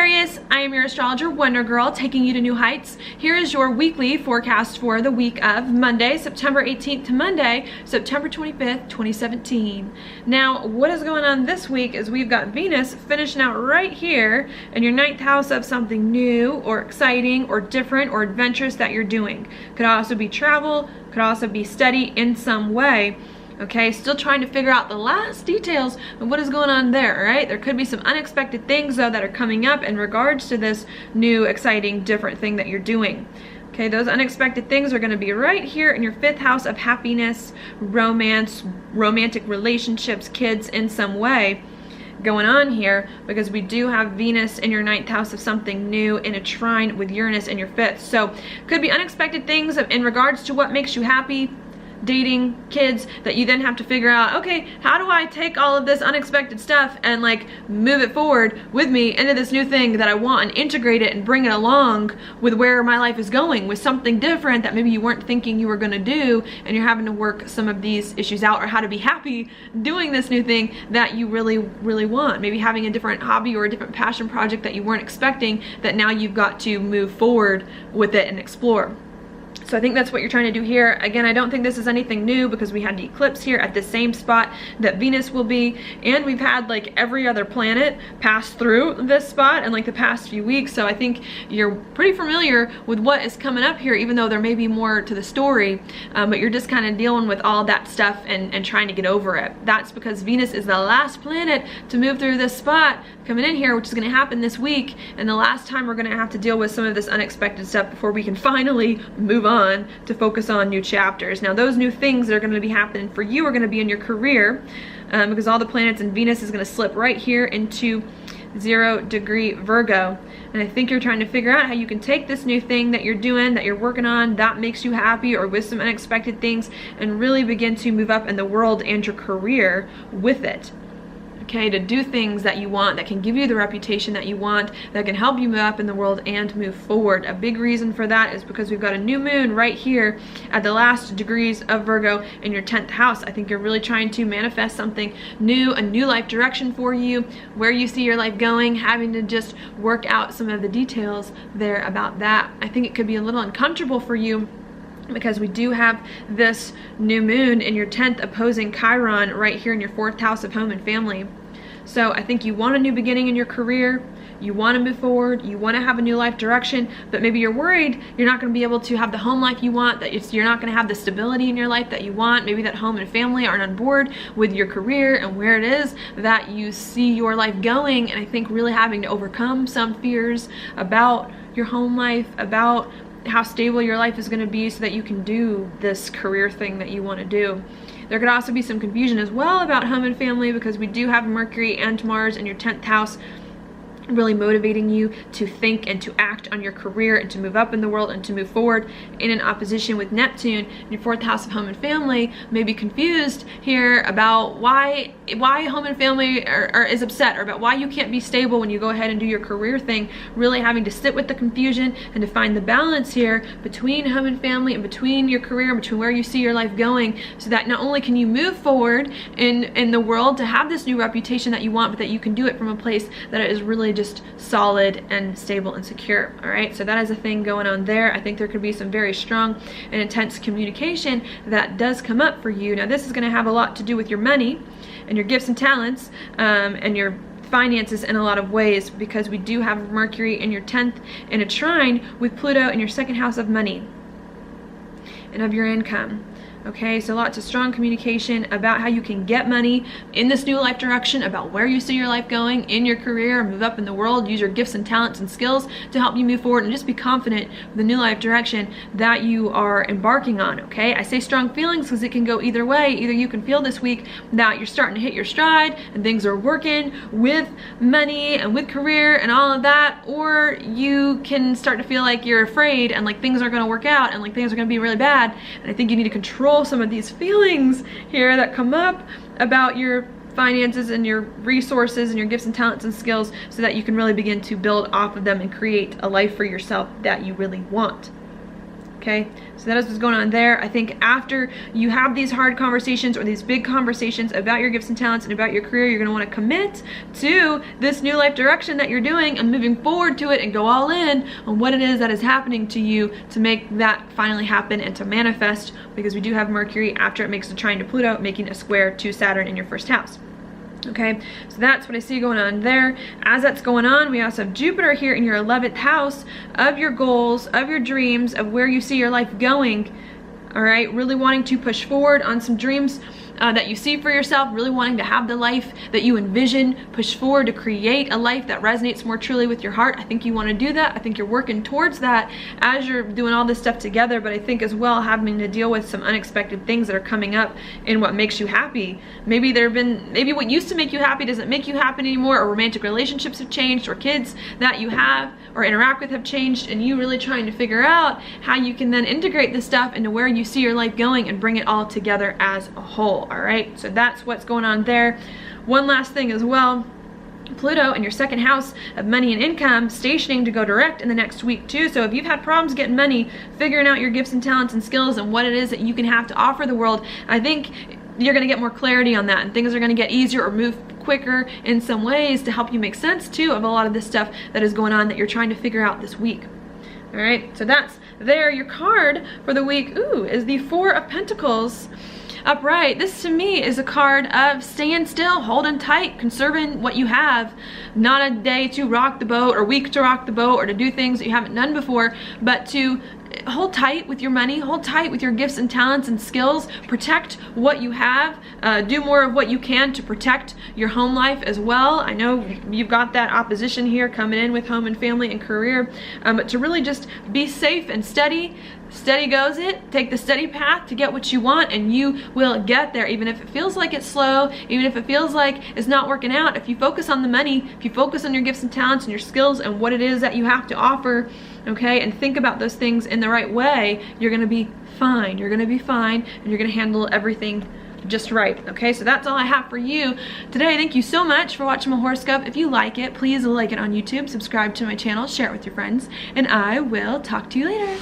Sagittarius, I am your astrologer Wonder Girl, taking you to new heights. Here is your weekly forecast for the week of Monday, September 18th to Monday, September 25th, 2017. Now, what is going on this week is we've got Venus finishing out right here in your 9th house of something new or exciting or different or adventurous that you're doing. Could also be travel, could also be study in some way. Okay, still trying to figure out the last details of what is going on there, right? There could be some unexpected things though that are coming up in regards to this new, exciting, different thing that you're doing. Okay, those unexpected things are going to be right here in your 5th house of happiness, romance, romantic relationships, kids in some way going on here, because we do have Venus in your 9th house of something new in a trine with Uranus in your 5th. So could be unexpected things in regards to what makes you happy, dating, kids, that you then have to figure out, okay, how do I take all of this unexpected stuff and like move it forward with me into this new thing that I want and integrate it and bring it along with where my life is going, with something different that maybe you weren't thinking you were going to do, and you're having to work some of these issues out, or how to be happy doing this new thing that you really want. Maybe having a different hobby or a different passion project that you weren't expecting, that now you've got to move forward with it and explore. So I think that's what you're trying to do here. Again, I don't think this is anything new, because we had the eclipse here at the same spot that Venus will be, and we've had like every other planet pass through this spot in like the past few weeks. So I think you're pretty familiar with what is coming up here, even though there may be more to the story, but you're just kind of dealing with all that stuff and trying to get over it. That's because Venus is the last planet to move through this spot coming in here, which is going to happen this week, and the last time we're going to have to deal with some of this unexpected stuff before we can finally move on to focus on new chapters. Now, those new things that are going to be happening for you are going to be in your career, because all the planets in Venus is going to slip right here into 0-degree Virgo. And I think you're trying to figure out how you can take this new thing that you're doing, that you're working on, that makes you happy, or with some unexpected things, and really begin to move up in the world and your career with it. Okay, to do things that you want, that can give you the reputation that you want, that can help you move up in the world and move forward. A big reason for that is because we've got a new moon right here at the last degrees of Virgo in your 10th house. I think you're really trying to manifest something new, a new life direction for you, where you see your life going, having to just work out some of the details there about that. I think it could be a little uncomfortable for you, because we do have this new moon in your 10th opposing Chiron right here in your 4th house of home and family. So I think you want a new beginning in your career, you want to move forward, you want to have a new life direction, but maybe you're worried you're not going to be able to have the home life you want, that you're not going to have the stability in your life that you want. Maybe that home and family aren't on board with your career and where it is that you see your life going. And I think really having to overcome some fears about your home life, about how stable your life is going to be, so that you can do this career thing that you want to do. There could also be some confusion as well about home and family, because we do have Mercury and Mars in your 10th house, really motivating you to think and to act on your career and to move up in the world and to move forward, in an opposition with Neptune in your 4th house of home and family. May be confused here about why home and family is upset, or about why you can't be stable when you go ahead and do your career thing. Really having to sit with the confusion and to find the balance here between home and family and between your career and between where you see your life going, so that not only can you move forward in the world to have this new reputation that you want, but that you can do it from a place that is really just solid and stable and secure. All right, so that is a thing going on there. I think there could be some very strong and intense communication that does come up for you. Now, this is going to have a lot to do with your money and your gifts and talents, and your finances in a lot of ways, because we do have Mercury in your 10th in a trine with Pluto in your 2nd house of money and of your income. Okay, so lots of strong communication about how you can get money in this new life direction, about where you see your life going in your career, move up in the world, use your gifts and talents and skills to help you move forward, and just be confident with the new life direction that you are embarking on. Okay, I say strong feelings because it can go either way. Either you can feel this week that you're starting to hit your stride and things are working with money and with career and all of that, or you can start to feel like you're afraid and like things aren't going to work out and like things are going to be really bad. And I think you need to control some of these feelings here that come up about your finances and your resources and your gifts and talents and skills, so that you can really begin to build off of them and create a life for yourself that you really want. Okay, so that is what's going on there. I think after you have these hard conversations or these big conversations about your gifts and talents and about your career, you're going to want to commit to this new life direction that you're doing and moving forward to it and go all in on what it is that is happening to you to make that finally happen and to manifest, because we do have Mercury after it makes a trine to Pluto, making a square to Saturn in your first house. Okay, so that's what I see going on there. As that's going on, we also have Jupiter here in your 11th house of your goals, of your dreams, of where you see your life going. All right, really wanting to push forward on some dreams that you see for yourself, really wanting to have the life that you envision, push forward to create a life that resonates more truly with your heart. I think you want to do that. I think you're working towards that as you're doing all this stuff together, but I think as well having to deal with some unexpected things that are coming up in what makes you happy. Maybe what used to make you happy doesn't make you happy anymore, or romantic relationships have changed, or kids that you have or interact with have changed, and you really trying to figure out how you can then integrate this stuff into where you see your life going and bring it all together as a whole. All right, so that's what's going on there. One last thing as well, Pluto in your second house of money and income, stationing to go direct in the next week too. So if you've had problems getting money, figuring out your gifts and talents and skills and what it is that you can have to offer the world, I think you're going to get more clarity on that, and things are going to get easier or move quicker in some ways to help you make sense too of a lot of this stuff that is going on that you're trying to figure out this week. All right, so that's there. Your card for the week, is the Four of Pentacles. Upright. This to me is a card of staying still, holding tight, conserving what you have. Not a day to rock the boat or week to rock the boat or to do things that you haven't done before, but to hold tight with your money, hold tight with your gifts and talents and skills, protect what you have, do more of what you can to protect your home life as well. I know you've got that opposition here coming in with home and family and career, but to really just be safe and steady. Steady goes it. Take the steady path to get what you want, and you will get there, even if it feels like it's slow, even if it feels like it's not working out. If you focus on the money, if you focus on your gifts and talents and your skills and what it is that you have to offer, okay, and think about those things in the right way, you're going to be fine. You're going to be fine, and you're going to handle everything just right. Okay, so that's all I have for you today. Thank you so much for watching my horoscope. If you like it, please like it on YouTube, subscribe to my channel, share it with your friends, and I will talk to you later.